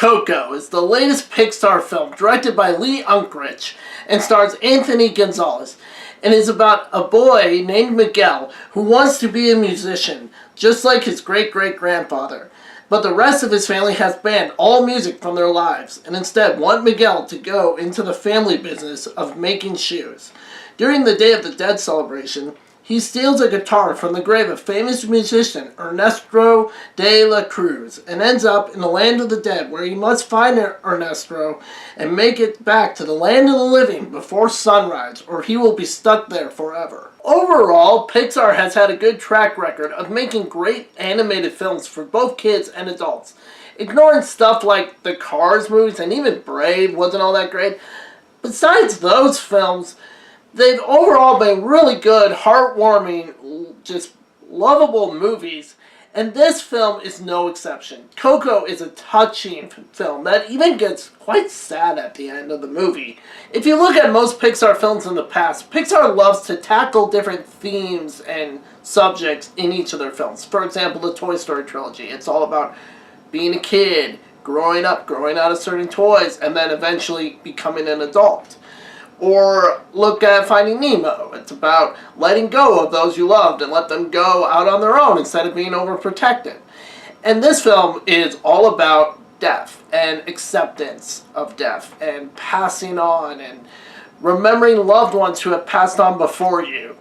Coco is the latest Pixar film directed by Lee Unkrich and stars Anthony Gonzalez, and is about a boy named Miguel who wants to be a musician, just like his great-great-grandfather. But the rest of his family has banned all music from their lives, and instead want Miguel to go into the family business of making shoes. During the Day of the Dead celebration, he steals a guitar from the grave of famous musician Ernesto de la Cruz and ends up in the land of the dead, where he must find Ernesto and make it back to the land of the living before sunrise, or he will be stuck there forever. Overall, Pixar has had a good track record of making great animated films for both kids and adults. Ignoring stuff like the Cars movies, and even Brave wasn't all that great. Besides those films, they've overall been really good, heartwarming, just lovable movies, and this film is no exception. Coco is a touching film that even gets quite sad at the end of the movie. If you look at most Pixar films in the past, Pixar loves to tackle different themes and subjects in each of their films. For example, the Toy Story trilogy. It's all about being a kid, growing up, growing out of certain toys, and then eventually becoming an adult. Or look at Finding Nemo. It's about letting go of those you loved and let them go out on their own instead of being overprotected. And this film is all about death and acceptance of death and passing on and remembering loved ones who have passed on before you.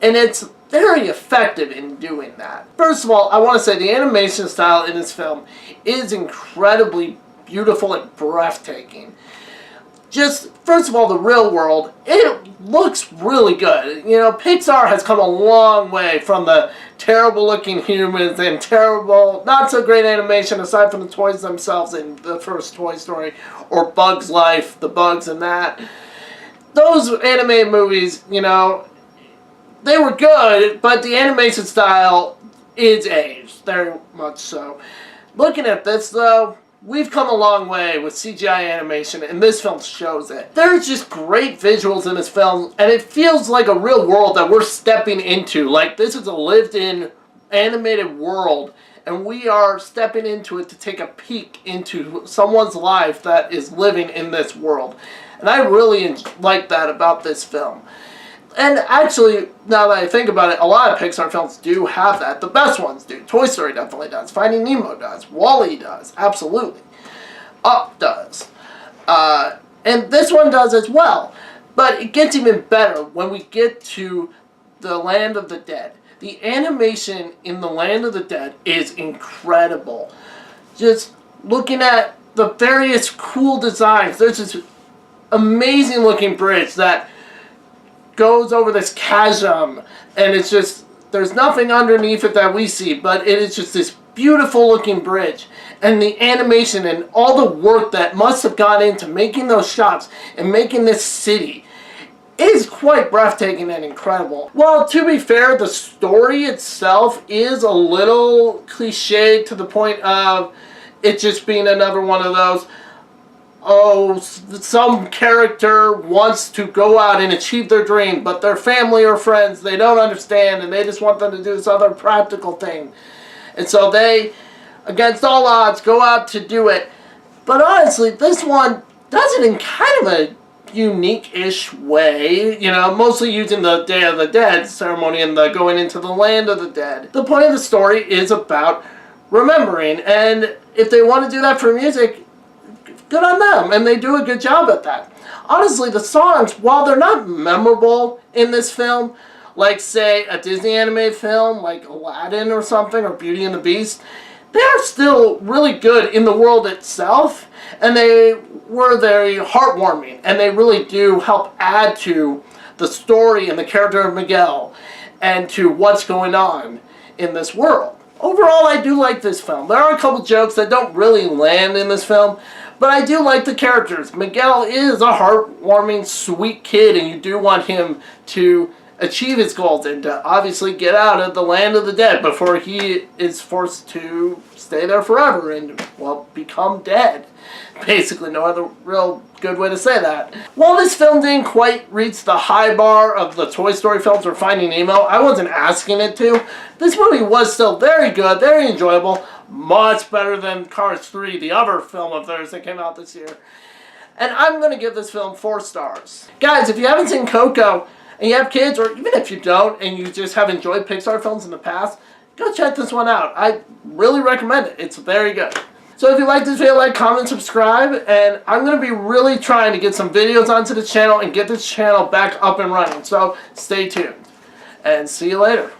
And it's very effective in doing that. First of all, I want to say the animation style in this film is incredibly beautiful and breathtaking. Just, first of all, the real world, it looks really good. You know, Pixar has come a long way from the terrible-looking humans and terrible, not-so-great animation, aside from the toys themselves in the first Toy Story, or Bug's Life, the bugs in that. Those animated movies, you know, they were good, but the animation style is aged, very much so. Looking at this, though, we've come a long way with CGI animation, and this film shows it. There's just great visuals in this film, and it feels like a real world that we're stepping into. Like, this is a lived-in animated world, and we are stepping into it to take a peek into someone's life that is living in this world. And I really like that about this film. And actually, now that I think about it, a lot of Pixar films do have that. The best ones do. Toy Story definitely does. Finding Nemo does. WALL-E does. Absolutely. Up does. And this one does as well. But it gets even better when we get to the Land of the Dead. The animation in the Land of the Dead is incredible. Just looking at the various cool designs. There's this amazing looking bridge that goes over this chasm, and it's just, there's nothing underneath it that we see, but it is just this beautiful looking bridge. And the animation and all the work that must have gone into making those shots and making this city is quite breathtaking and incredible. Well, to be fair, the story itself is a little cliched to the point of it just being another one of those, oh, some character wants to go out and achieve their dream, but their family or friends, they don't understand, and they just want them to do this other practical thing. And so they, against all odds, go out to do it. But honestly, this one does it in kind of a unique-ish way, you know, mostly using the Day of the Dead ceremony and the going into the Land of the Dead. The point of the story is about remembering, and if they want to do that for music, good on them, and they do a good job at that. Honestly, the songs, while they're not memorable in this film, like, say, a Disney animated film like Aladdin or something, or Beauty and the Beast, they are still really good in the world itself, and they were very heartwarming, and they really do help add to the story and the character of Miguel, and to what's going on in this world. Overall, I do like this film. There are a couple jokes that don't really land in this film, but I do like the characters. Miguel is a heartwarming, sweet kid, and you do want him to achieve his goals and to obviously get out of the land of the dead before he is forced to stay there forever and, well, become dead. Basically, no other real good way to say that. While this film didn't quite reach the high bar of the Toy Story films or Finding Nemo, I wasn't asking it to. This movie was still very good, very enjoyable, much better than Cars 3, the other film of theirs that came out this year. And I'm going to give this film 4 stars. Guys, if you haven't seen Coco, and you have kids, or even if you don't, and you just have enjoyed Pixar films in the past, go check this one out. I really recommend it. It's very good. So if you like this video, like, comment, subscribe, and I'm going to be really trying to get some videos onto the channel and get this channel back up and running. So stay tuned, and see you later.